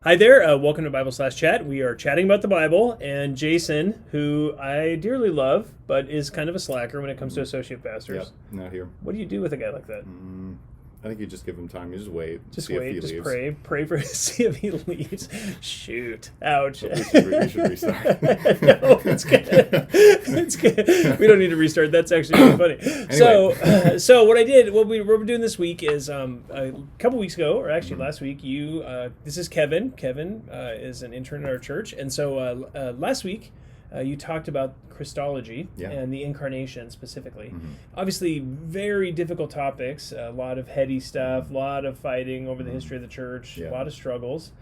Hi there, welcome to Bible/Chat. We are chatting about the Bible, and Jason, who I dearly love, but is kind of a slacker when it comes to associate pastors. Yep, not here. What do you do with a guy like that? I think you just give him time. You just wait. Just see wait, if he just leaves. pray for see if he leaves. Shoot, ouch. We should restart. No, it's good. It's good. We don't need to restart. That's actually really funny. Anyway. So what we're doing this week is a couple weeks ago, or actually last week, this is Kevin. Kevin is an intern at our church, and so last week you talked about Christology and the incarnation specifically. Obviously, very difficult topics, a lot of heady stuff, a lot of fighting over the history of the church, a lot of struggles,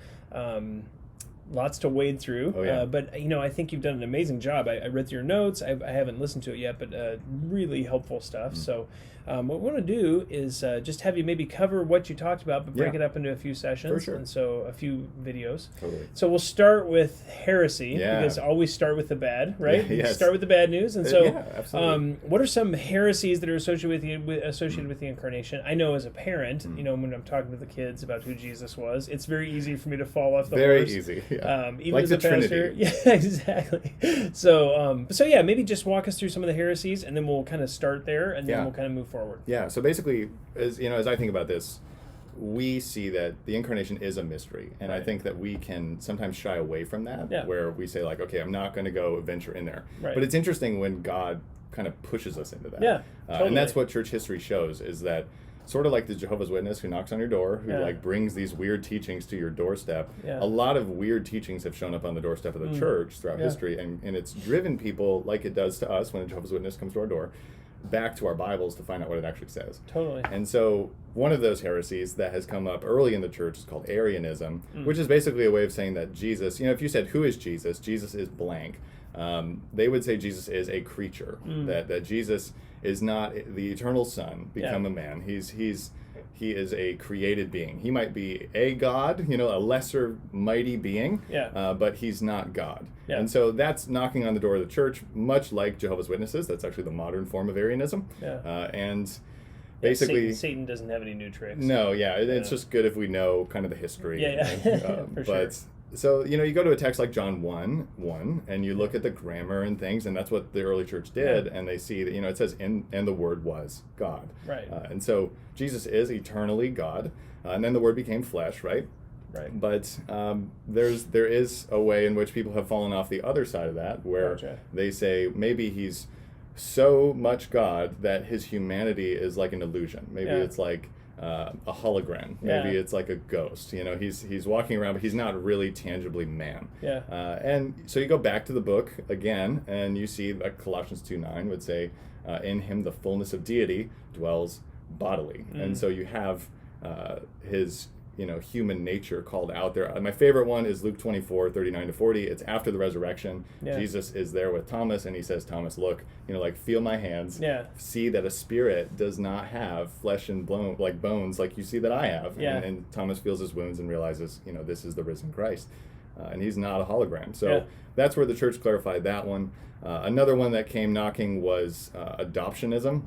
lots to wade through. But, I think you've done an amazing job. I read through your notes. I haven't listened to it yet, but really helpful stuff. So what we want to do is just have you maybe cover what you talked about, but break it up into a few sessions. For sure. And so a few videos. Totally. So we'll start with heresy, because always start with the bad, right? Yes. Start with the bad news. And so absolutely. what are some heresies that are associated with the incarnation? I know as a parent, when I'm talking to the kids about who Jesus was, it's very easy for me to fall off the horse. Very easy. Yeah. Even like as the a pastor. Trinity. Yeah, exactly. So maybe just walk us through some of the heresies, and then we'll kind of start there, and then we'll kind of move forward. Yeah. So basically, as I think about this, we see that the incarnation is a mystery, and I think that we can sometimes shy away from that, where we say like, okay, I'm not going to go venture in there. Right. But it's interesting when God kind of pushes us into that. Yeah, totally. And that's what church history shows, is that sort of like the Jehovah's Witness who knocks on your door, who like brings these weird teachings to your doorstep. Yeah. A lot of weird teachings have shown up on the doorstep of the church throughout history, and it's driven people, like it does to us when a Jehovah's Witness comes to our door, back to our Bibles to find out what it actually says. Totally. And so one of those heresies that has come up early in the church is called Arianism, which is basically a way of saying that Jesus, if you said, who is Jesus? Jesus is blank. They would say Jesus is a creature, that Jesus is not the eternal Son become a man. He is a created being. He might be a God, a lesser mighty being, but he's not God. Yeah. And so that's knocking on the door of the church, much like Jehovah's Witnesses. That's actually the modern form of Arianism. Yeah. And basically, Satan doesn't have any new tricks. No, it's just good if we know kind of the history. For sure. So, you go to a text like John 1:1, and you look at the grammar and things, and that's what the early church did, and they see that, it says, and the Word was God. Right. And so Jesus is eternally God, and then the Word became flesh, right? Right. But there is a way in which people have fallen off the other side of that, where they say maybe he's so much God that his humanity is like an illusion. Maybe it's like a hologram. Maybe it's like a ghost. He's walking around, but he's not really tangibly man. Yeah. And so you go back to the book again, and you see that Colossians 2:9 would say, in him the fullness of deity dwells bodily. And so you have his human nature called out there. My favorite one is Luke 24:39-40. It's after the resurrection. Yeah. Jesus is there with Thomas, and he says, Thomas, look, feel my hands. Yeah. See that a spirit does not have flesh and bones like you see that I have. Yeah. And Thomas feels his wounds and realizes, this is the risen Christ. And he's not a hologram. So that's where the church clarified that one. Another one that came knocking was adoptionism,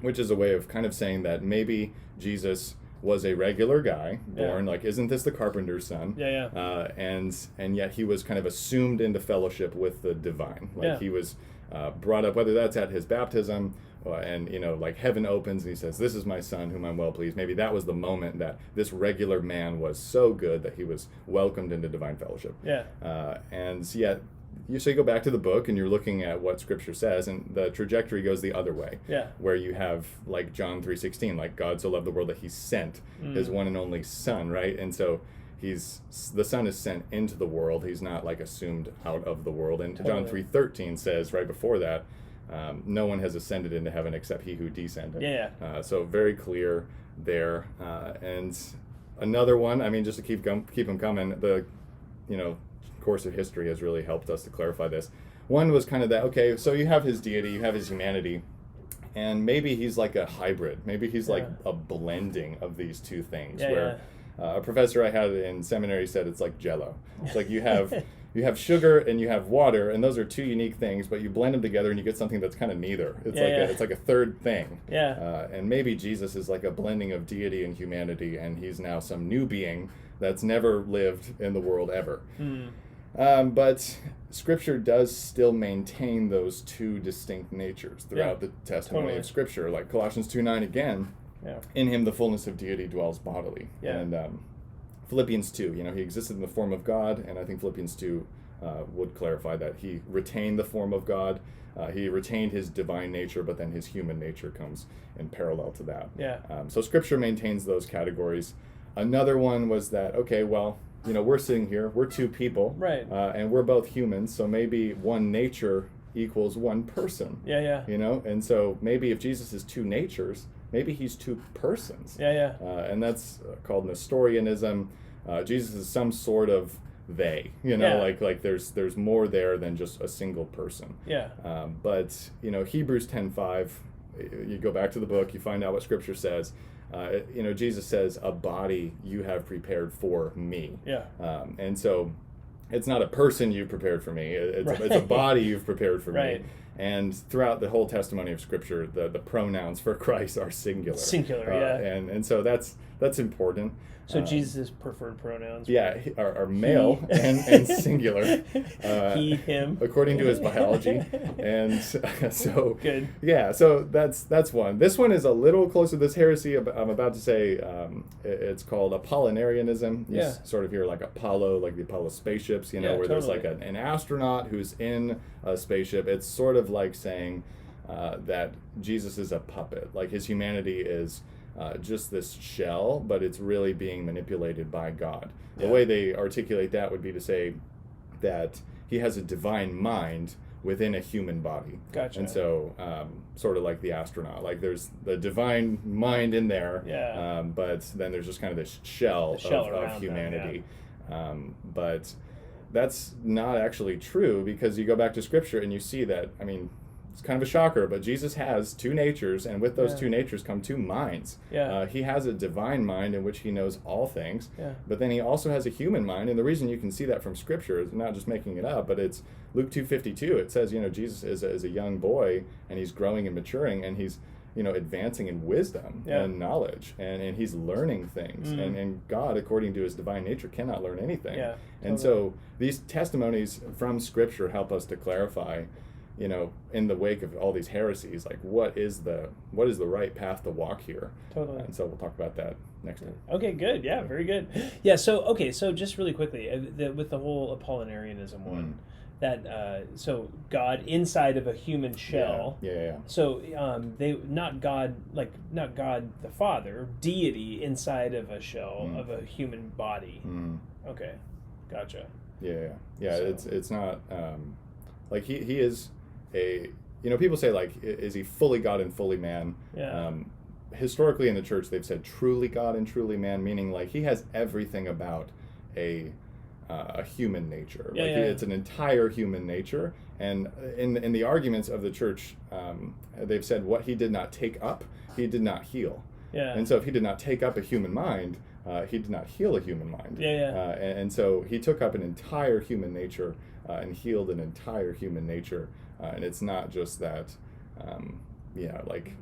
which is a way of kind of saying that maybe Jesus was a regular guy, born, isn't this the carpenter's son? And yet he was kind of assumed into fellowship with the divine. He was brought up, whether that's at his baptism, and heaven opens and he says, this is my son whom I'm well pleased. Maybe that was the moment that this regular man was so good that he was welcomed into divine fellowship. So you go back to the book and you're looking at what Scripture says, and the trajectory goes the other way. Yeah. Where you have like John 3:16, God so loved the world that he sent his one and only Son, right? And so the Son is sent into the world. He's not assumed out of the world. And John 3:13 says right before that, no one has ascended into heaven except he who descended. So very clear there. And another one, just to keep them coming, the course of history has really helped us to clarify this. One was kind of that, okay, so you have his deity, you have his humanity, and maybe he's like a hybrid. Maybe he's like a blending of these two things, a professor I had in seminary said it's like Jell-O. It's like you have you have sugar and you have water, and those are two unique things, but you blend them together and you get something that's kind of neither. It's it's like a third thing. Yeah. And maybe Jesus is like a blending of deity and humanity, and he's now some new being that's never lived in the world ever. But Scripture does still maintain those two distinct natures throughout the testimony of Scripture. Like Colossians 2:9 again, in him the fullness of deity dwells bodily. And Philippians 2, he existed in the form of God, and I think Philippians 2 would clarify that he retained the form of God. He retained his divine nature, but then his human nature comes in parallel to that. So Scripture maintains those categories. Another one was that, okay, well, we're sitting here, we're two people, and we're both humans, so maybe one nature equals one person. And so maybe if Jesus is two natures, maybe he's two persons. And that's called Nestorianism. Jesus is some sort of they, like there's more there than just a single person. But Hebrews 10:5, you go back to the book, you find out what Scripture says. Jesus says, a body you have prepared for me. And so it's not a person you've prepared for me. It's a body you've prepared for me. And throughout the whole testimony of Scripture, the pronouns for Christ are singular. And so that's important. So Jesus' preferred pronouns? Are male and singular. He, him. According to his biology. And so... Good. Yeah, so that's one. This one is a little closer to this heresy I'm about to say. It's called Apollinarianism. You sort of hear like Apollo, like the Apollo spaceships, where there's like an astronaut who's in a spaceship. It's sort of like saying that Jesus is a puppet. Like his humanity is... just this shell, but it's really being manipulated by God. The way they articulate that would be to say that he has a divine mind within a human body. Gotcha. And so, sort of like the astronaut, like there's the divine mind in there, but then there's just kind of this shell of humanity. But that's not actually true, because you go back to Scripture and you see that, it's kind of a shocker, but Jesus has two natures, and with those two natures come two minds. He has a divine mind in which he knows all things, but then he also has a human mind, and the reason you can see that from Scripture is not just making it up, but it's Luke 2:52. It says, Jesus is a young boy, and he's growing and maturing, and he's advancing in wisdom and knowledge, and he's learning things, and God, according to his divine nature, cannot learn anything. And so these testimonies from Scripture help us to clarify, in the wake of all these heresies, like what is the right path to walk here. And so we'll talk about that next time. Okay, good. Yeah, very good. So just really quickly, with the whole Apollinarianism one, that so God inside of a human shell. So they not God the Father, deity inside of a shell of a human body. Okay, gotcha. It's not like he is a, people say, like, is he fully God and fully man? Historically in the church, they've said truly God and truly man, meaning like he has everything about a human nature. It's an entire human nature. And in the arguments of the church, they've said what he did not take up, he did not heal. And so if he did not take up a human mind, he did not heal a human mind. And so he took up an entire human nature and healed an entire human nature. And it's not just that,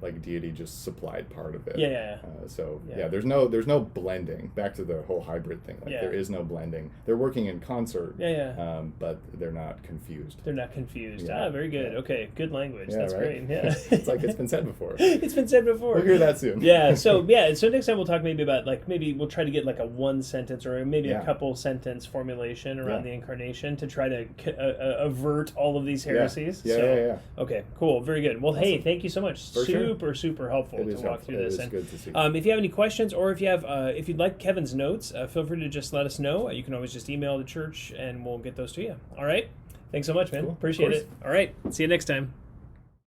like deity just supplied part of it. There's no blending. Back to the whole hybrid thing. There is no blending. They're working in concert. But they're not confused. Very good. Okay, good language. That's great. It's like it's been said before. It's been said before. We'll hear that soon. So next time we'll talk maybe about maybe we'll try to get like a one sentence or maybe a couple sentence formulation around the incarnation to try to avert all of these heresies. Okay, cool. Very good. Well, awesome. Hey, thank you so much. Super helpful to walk through this. It is good to see. If you have any questions, or if you'd like Kevin's notes, feel free to just let us know. You can always just email the church, and we'll get those to you. All right. Thanks so much, man. Cool. Appreciate it. All right. See you next time.